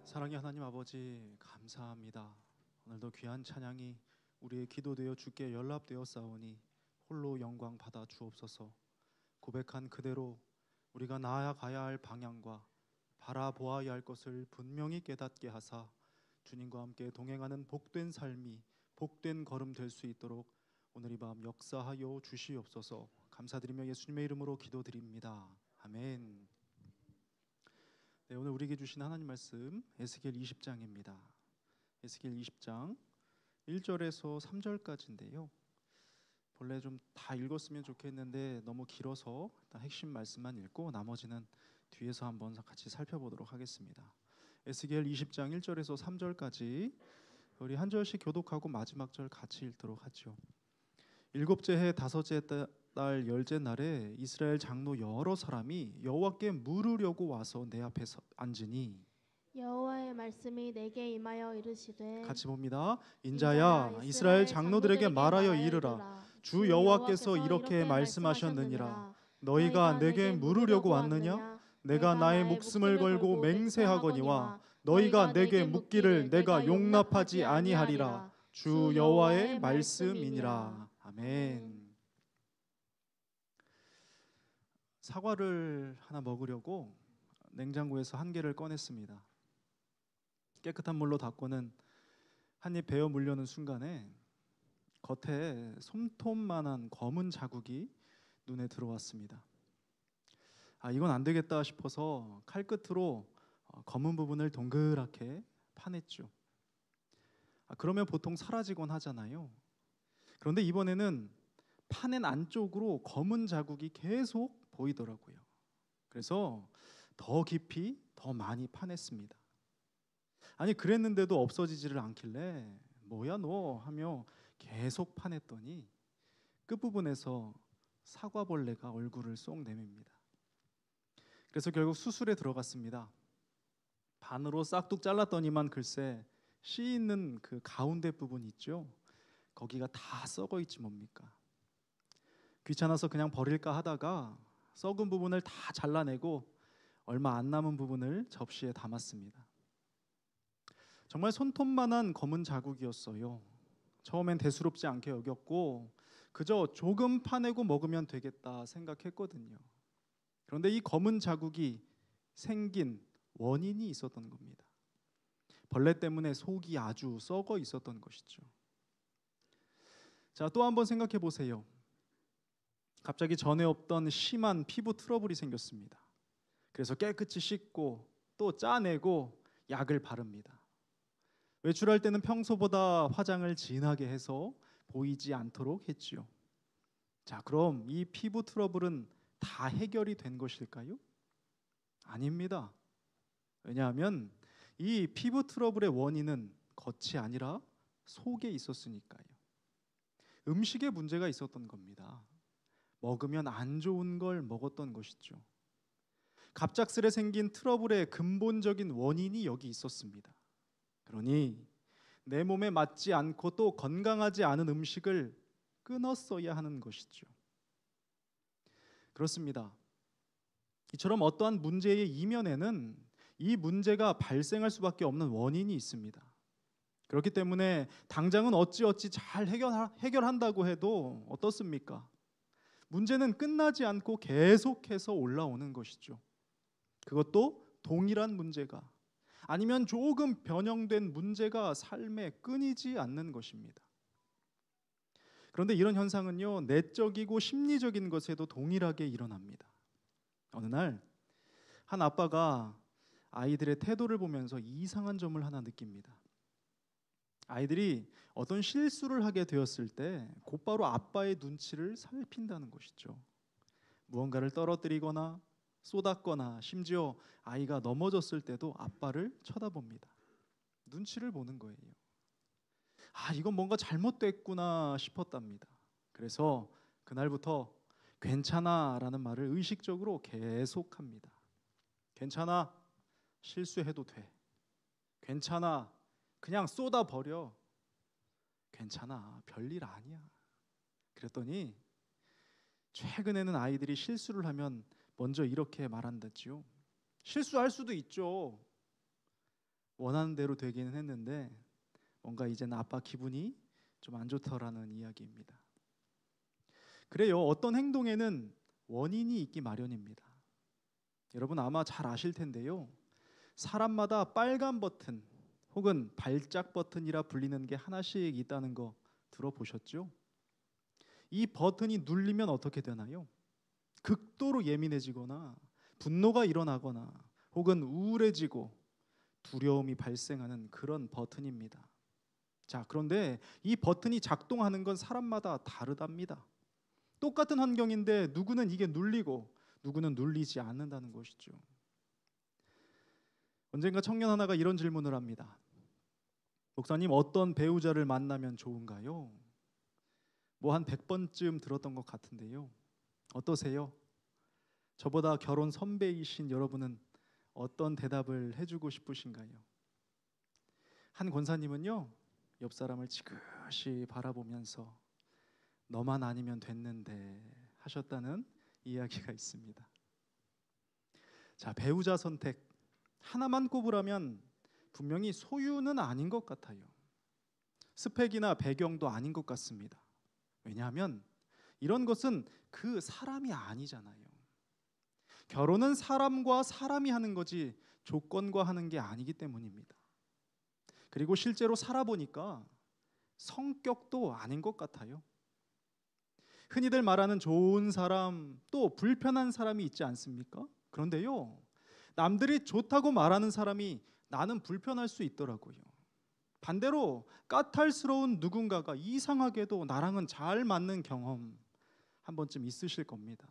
사랑의 하나님 아버지, 감사합니다. 오늘도 귀한 찬양이 우리의 기도되어 주께 연락되어 싸우니 홀로 영광 받아 주옵소서. 고백한 그대로 우리가 나아가야 할 방향과 바라보아야 할 것을 분명히 깨닫게 하사 주님과 함께 동행하는 복된 삶이, 복된 걸음 될 수 있도록 오늘 이 밤 역사하여 주시옵소서. 감사드리며 예수님의 이름으로 기도드립니다. 아멘. 네, 오늘 우리에게 주신 하나님 말씀 에스겔 20장입니다. 에스겔 20장 1절에서 3절까지인데요. 본래 좀 다 읽었으면 좋겠는데 너무 길어서 일단 핵심 말씀만 읽고 나머지는 뒤에서 한번 같이 살펴보도록 하겠습니다. 에스겔 20장 1절에서 3절까지 우리 한 절씩 교독하고 마지막 절 같이 읽도록 하죠. 일곱째 해 다섯째 달 열째 날에 이스라엘 장로 여러 사람이 여호와께 물으려고 와서 내 앞에 앉으니 여호와의 말씀이 내게 임하여 이르시되 같이 봅니다. 인자야 이스라엘 장로들에게 말하여 이르라. 주 여호와께서 이렇게 말씀하셨느니라. 너희가 내게 물으려고 왔느냐? 내가 나의 목숨을 걸고 맹세하거니와 너희가 내게 묻기를 내가 용납하지 아니하리라. 주 여호와의 말씀이니라. 아멘. 사과를 하나 먹으려고 냉장고에서 한 개를 꺼냈습니다. 깨끗한 물로 닦고는 한 입 베어 물려는 순간에 겉에 솜톱만한 검은 자국이 눈에 들어왔습니다. 이건 안 되겠다 싶어서 칼끝으로 검은 부분을 동그랗게 파냈죠. 그러면 보통 사라지곤 하잖아요. 그런데 이번에는 파낸 안쪽으로 검은 자국이 계속 보이더라고요. 그래서 더 깊이 더 많이 파냈습니다. 아니 그랬는데도 없어지지를 않길래 뭐야 너 하며 계속 파냈더니 끝부분에서 사과벌레가 얼굴을 쏙 내밉니다. 그래서 결국 수술에 들어갔습니다. 반으로 싹둑 잘랐더니만 글쎄 씨 있는 그 가운데 부분 있죠. 거기가 다 썩어 있지 뭡니까. 귀찮아서 그냥 버릴까 하다가 썩은 부분을 다 잘라내고 얼마 안 남은 부분을 접시에 담았습니다. 정말 손톱만한 검은 자국이었어요. 처음엔 대수롭지 않게 여겼고 그저 조금 파내고 먹으면 되겠다 생각했거든요. 그런데 이 검은 자국이 생긴 원인이 있었던 겁니다. 벌레 때문에 속이 아주 썩어 있었던 것이죠. 자, 또 한번 생각해 보세요. 갑자기 전에 없던 심한 피부 트러블이 생겼습니다. 그래서 깨끗이 씻고 또 짜내고 약을 바릅니다. 외출할 때는 평소보다 화장을 진하게 해서 보이지 않도록 했지요. 자, 그럼 이 피부 트러블은 다 해결이 된 것일까요? 아닙니다. 왜냐하면 이 피부 트러블의 원인은 겉이 아니라 속에 있었으니까요. 음식에 문제가 있었던 겁니다. 먹으면 안 좋은 걸 먹었던 것이죠. 갑작스레 생긴 트러블의 근본적인 원인이 여기 있었습니다. 그러니 내 몸에 맞지 않고 또 건강하지 않은 음식을 끊었어야 하는 것이죠. 그렇습니다. 이처럼 어떠한 문제의 이면에는 이 문제가 발생할 수밖에 없는 원인이 있습니다. 그렇기 때문에 당장은 어찌어찌 잘 해결한다고 해도 어떻습니까? 문제는 끝나지 않고 계속해서 올라오는 것이죠. 그것도 동일한 문제가 아니면 조금 변형된 문제가 삶에 끊이지 않는 것입니다. 그런데 이런 현상은요, 내적이고 심리적인 것에도 동일하게 일어납니다. 어느 날 한 아빠가 아이들의 태도를 보면서 이상한 점을 하나 느낍니다. 아이들이 어떤 실수를 하게 되었을 때 곧바로 아빠의 눈치를 살핀다는 것이죠. 무언가를 떨어뜨리거나 쏟았거나 심지어 아이가 넘어졌을 때도 아빠를 쳐다봅니다. 눈치를 보는 거예요. 이건 뭔가 잘못됐구나 싶었답니다. 그래서 그날부터 괜찮아 라는 말을 의식적으로 계속합니다. 괜찮아, 실수해도 돼. 괜찮아, 그냥 쏟아버려. 괜찮아, 별일 아니야. 그랬더니 최근에는 아이들이 실수를 하면 먼저 이렇게 말한다지요. 실수할 수도 있죠. 원하는 대로 되기는 했는데 뭔가 이제는 아빠 기분이 좀 안 좋더라는 이야기입니다. 그래요. 어떤 행동에는 원인이 있기 마련입니다. 여러분 아마 잘 아실 텐데요. 사람마다 빨간 버튼 혹은 발작 버튼이라 불리는 게 하나씩 있다는 거 들어보셨죠? 이 버튼이 눌리면 어떻게 되나요? 극도로 예민해지거나 분노가 일어나거나 혹은 우울해지고 두려움이 발생하는 그런 버튼입니다. 자, 그런데 이 버튼이 작동하는 건 사람마다 다르답니다. 똑같은 환경인데 누구는 이게 눌리고 누구는 눌리지 않는다는 것이죠. 언젠가 청년 하나가 이런 질문을 합니다. 목사님, 어떤 배우자를 만나면 좋은가요? 뭐 한 100번쯤 들었던 것 같은데요. 어떠세요? 저보다 결혼 선배이신 여러분은 어떤 대답을 해주고 싶으신가요? 한 권사님은요, 옆 사람을 지그시 바라보면서 너만 아니면 됐는데 하셨다는 이야기가 있습니다. 자, 배우자 선택 하나만 꼽으라면 분명히 소유는 아닌 것 같아요. 스펙이나 배경도 아닌 것 같습니다. 왜냐하면 이런 것은 그 사람이 아니잖아요. 결혼은 사람과 사람이 하는 거지 조건과 하는 게 아니기 때문입니다. 그리고 실제로 살아보니까 성격도 아닌 것 같아요. 흔히들 말하는 좋은 사람 또 불편한 사람이 있지 않습니까? 그런데요, 남들이 좋다고 말하는 사람이 나는 불편할 수 있더라고요. 반대로 까탈스러운 누군가가 이상하게도 나랑은 잘 맞는 경험 한 번쯤 있으실 겁니다.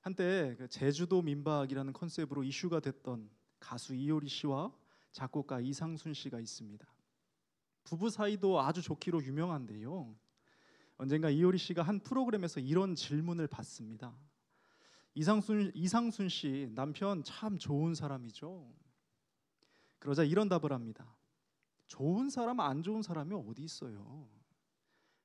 한때 제주도 민박이라는 컨셉으로 이슈가 됐던 가수 이효리 씨와 작곡가 이상순 씨가 있습니다. 부부 사이도 아주 좋기로 유명한데요. 언젠가 이효리 씨가 한 프로그램에서 이런 질문을 받습니다. 이상순 씨 남편 참 좋은 사람이죠. 그러자 이런 답을 합니다. 좋은 사람 안 좋은 사람이 어디 있어요.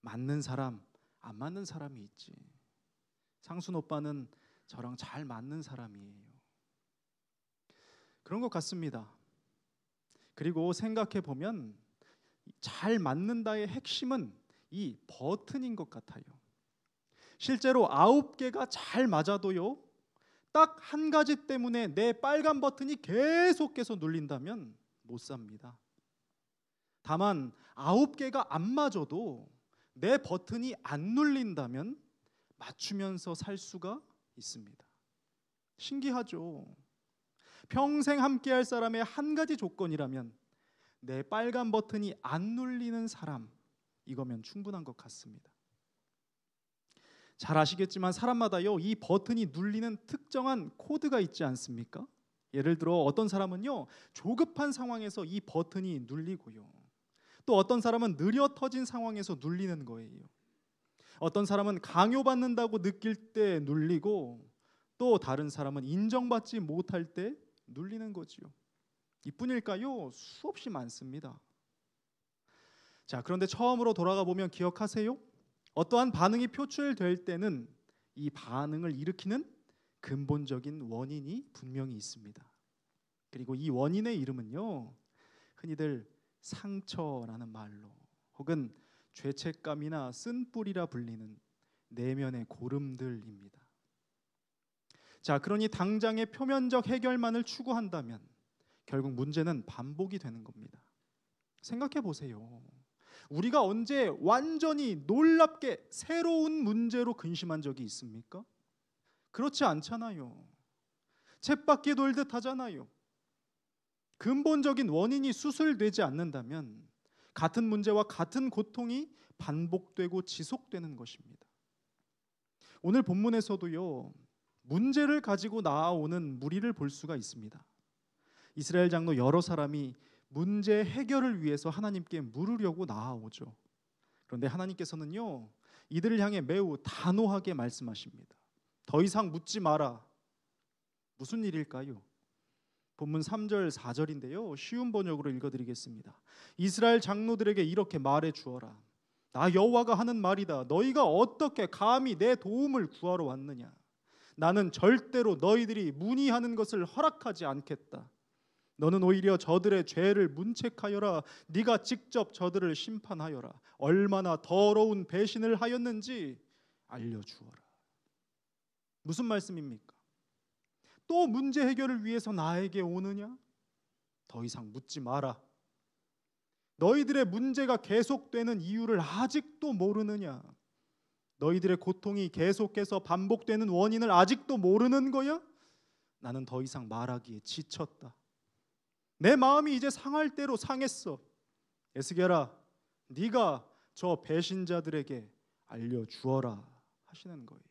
맞는 사람 안 맞는 사람이 있지. 상순 오빠는 저랑 잘 맞는 사람이에요. 그런 것 같습니다. 그리고 생각해 보면 잘 맞는다의 핵심은 이 버튼인 것 같아요. 실제로 9개가 잘 맞아도요, 딱 한 가지 때문에 내 빨간 버튼이 계속해서 눌린다면 못 삽니다. 다만 9개가 안 맞아도 내 버튼이 안 눌린다면 맞추면서 살 수가 있습니다. 신기하죠? 평생 함께할 사람의 한 가지 조건이라면 내 빨간 버튼이 안 눌리는 사람, 이거면 충분한 것 같습니다. 잘 아시겠지만 사람마다요, 이 버튼이 눌리는 특정한 코드가 있지 않습니까? 예를 들어 어떤 사람은요, 조급한 상황에서 이 버튼이 눌리고요, 또 어떤 사람은 느려 터진 상황에서 눌리는 거예요. 어떤 사람은 강요받는다고 느낄 때 눌리고, 또 다른 사람은 인정받지 못할 때 눌리는 거지요. 이뿐일까요? 수없이 많습니다. 자, 그런데 처음으로 돌아가 보면 기억하세요? 어떠한 반응이 표출될 때는 이 반응을 일으키는 근본적인 원인이 분명히 있습니다. 그리고 이 원인의 이름은요, 흔히들 상처라는 말로 혹은 죄책감이나 쓴뿌리라 불리는 내면의 고름들입니다. 자, 그러니 당장의 표면적 해결만을 추구한다면 결국 문제는 반복이 되는 겁니다. 생각해 보세요. 우리가 언제 완전히 놀랍게 새로운 문제로 근심한 적이 있습니까? 그렇지 않잖아요. 쳇바퀴 돌듯 하잖아요. 근본적인 원인이 수술되지 않는다면 같은 문제와 같은 고통이 반복되고 지속되는 것입니다. 오늘 본문에서도요, 문제를 가지고 나아오는 무리를 볼 수가 있습니다. 이스라엘 장로 여러 사람이 문제 해결을 위해서 하나님께 물으려고 나아오죠. 그런데 하나님께서는요, 이들을 향해 매우 단호하게 말씀하십니다. 더 이상 묻지 마라. 무슨 일일까요? 본문 3절 4절인데요. 쉬운 번역으로 읽어드리겠습니다. 이스라엘 장로들에게 이렇게 말해 주어라. 나 여호와가 하는 말이다. 너희가 어떻게 감히 내 도움을 구하러 왔느냐? 나는 절대로 너희들이 문의하는 것을 허락하지 않겠다. 너는 오히려 저들의 죄를 문책하여라. 네가 직접 저들을 심판하여라. 얼마나 더러운 배신을 하였는지 알려주어라. 무슨 말씀입니까? 또 문제 해결을 위해서 나에게 오느냐? 더 이상 묻지 마라. 너희들의 문제가 계속되는 이유를 아직도 모르느냐? 너희들의 고통이 계속해서 반복되는 원인을 아직도 모르는 거야? 나는 더 이상 말하기에 지쳤다. 내 마음이 이제 상할 대로 상했어. 에스겔아, 네가 저 배신자들에게 알려주어라 하시는 거예요.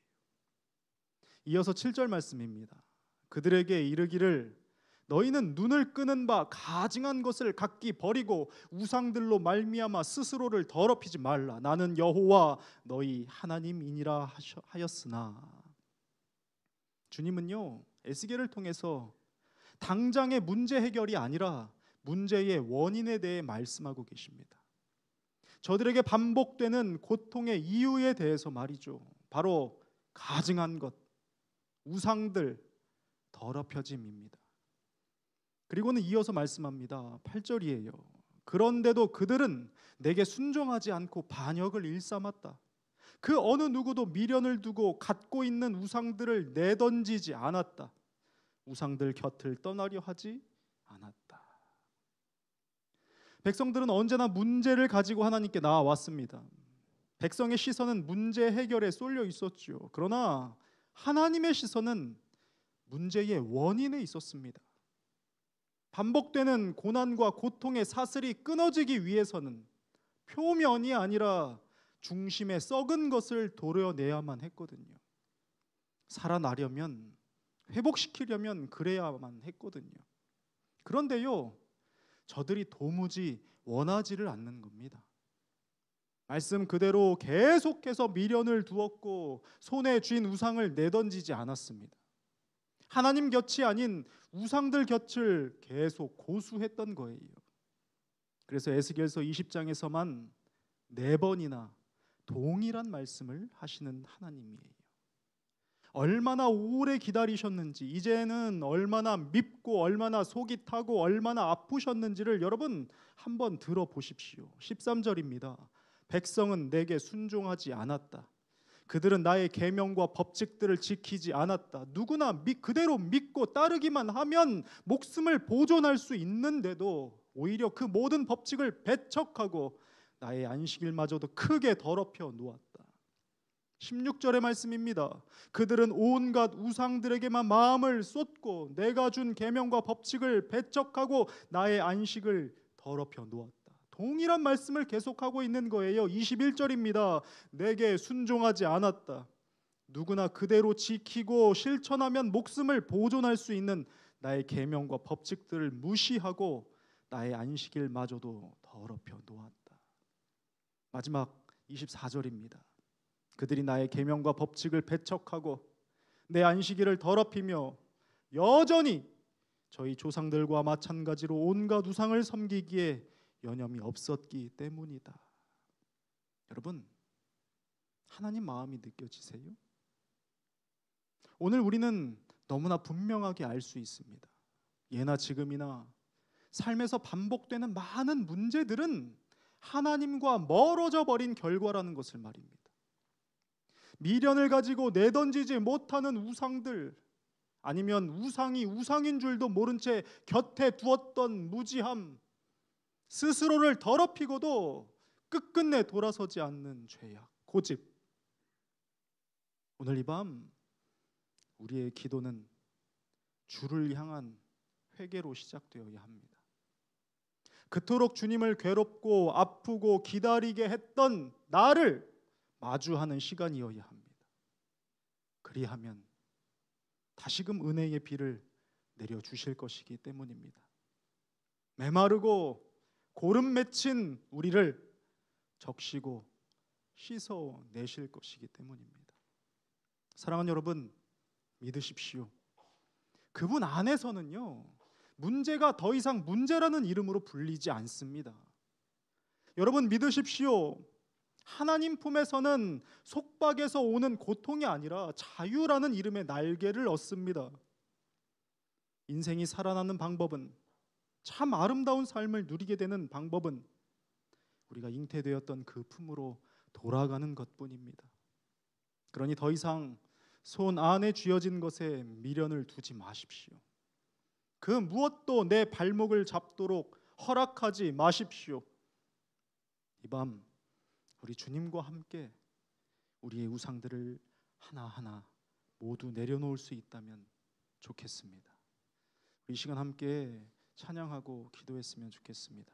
이어서 7절 말씀입니다. 그들에게 이르기를 너희는 눈을 끄는 바 가증한 것을 각기 버리고 우상들로 말미암아 스스로를 더럽히지 말라. 나는 여호와 너희 하나님이니라 하였으나, 주님은요 에스겔을 통해서 당장의 문제 해결이 아니라 문제의 원인에 대해 말씀하고 계십니다. 저들에게 반복되는 고통의 이유에 대해서 말이죠. 바로 가증한 것, 우상들, 더럽혀짐입니다. 그리고는 이어서 말씀합니다. 8절이에요. 그런데도 그들은 내게 순종하지 않고 반역을 일삼았다. 그 어느 누구도 미련을 두고 갖고 있는 우상들을 내던지지 않았다. 우상들 곁을 떠나려 하지 않았다. 백성들은 언제나 문제를 가지고 하나님께 나아왔습니다. 백성의 시선은 문제 해결에 쏠려 있었죠. 그러나 하나님의 시선은 문제의 원인에 있었습니다. 반복되는 고난과 고통의 사슬이 끊어지기 위해서는 표면이 아니라 중심에 썩은 것을 도려내야만 했거든요. 살아나려면, 회복시키려면 그래야만 했거든요. 그런데요, 저들이 도무지 원하지를 않는 겁니다. 말씀 그대로 계속해서 미련을 두었고 손에 쥔 우상을 내던지지 않았습니다. 하나님 곁이 아닌 우상들 곁을 계속 고수했던 거예요. 그래서 에스겔서 20장에서만 4번이나 동일한 말씀을 하시는 하나님이에요. 얼마나 오래 기다리셨는지, 이제는 얼마나 밉고 얼마나 속이 타고 얼마나 아프셨는지를 여러분 한번 들어보십시오. 13절입니다. 백성은 내게 순종하지 않았다. 그들은 나의 계명과 법칙들을 지키지 않았다. 누구나 그대로 믿고 따르기만 하면 목숨을 보존할 수 있는데도 오히려 그 모든 법칙을 배척하고 나의 안식일마저도 크게 더럽혀 놓았다. 16절의 말씀입니다. 그들은 온갖 우상들에게만 마음을 쏟고 내가 준 계명과 법칙을 배척하고 나의 안식을 더럽혀 놓았다. 동일한 말씀을 계속하고 있는 거예요. 21절입니다. 내게 순종하지 않았다. 누구나 그대로 지키고 실천하면 목숨을 보존할 수 있는 나의 계명과 법칙들을 무시하고 나의 안식일마저도 더럽혀 놓았다. 마지막 24절입니다. 그들이 나의 계명과 법칙을 배척하고 내 안식일을 더럽히며 여전히 저희 조상들과 마찬가지로 온갖 우상을 섬기기에 여념이 없었기 때문이다. 여러분, 하나님 마음이 느껴지세요? 오늘 우리는 너무나 분명하게 알 수 있습니다. 예나 지금이나 삶에서 반복되는 많은 문제들은 하나님과 멀어져 버린 결과라는 것을 말입니다. 미련을 가지고 내던지지 못하는 우상들, 아니면 우상이 우상인 줄도 모른 채 곁에 두었던 무지함, 스스로를 더럽히고도 끝끝내 돌아서지 않는 죄악, 고집. 오늘 이 밤 우리의 기도는 주를 향한 회개로 시작되어야 합니다. 그토록 주님을 괴롭고 아프고 기다리게 했던 나를 마주하는 시간이어야 합니다. 그리하면 다시금 은혜의 비를 내려주실 것이기 때문입니다. 메마르고 고름 맺힌 우리를 적시고 씻어내실 것이기 때문입니다. 사랑하는 여러분, 믿으십시오. 그분 안에서는요, 문제가 더 이상 문제라는 이름으로 불리지 않습니다. 여러분 믿으십시오. 하나님 품에서는 속박에서 오는 고통이 아니라 자유라는 이름의 날개를 얻습니다. 인생이 살아나는 방법은 참 아름다운 삶을 누리게 되는 방법은 우리가 잉태되었던 그 품으로 돌아가는 것뿐입니다. 그러니 더 이상 손 안에 쥐어진 것에 미련을 두지 마십시오. 그 무엇도 내 발목을 잡도록 허락하지 마십시오. 이 밤 우리 주님과 함께 우리의 우상들을 하나하나 모두 내려놓을 수 있다면 좋겠습니다. 이 시간 함께 찬양하고 기도했으면 좋겠습니다.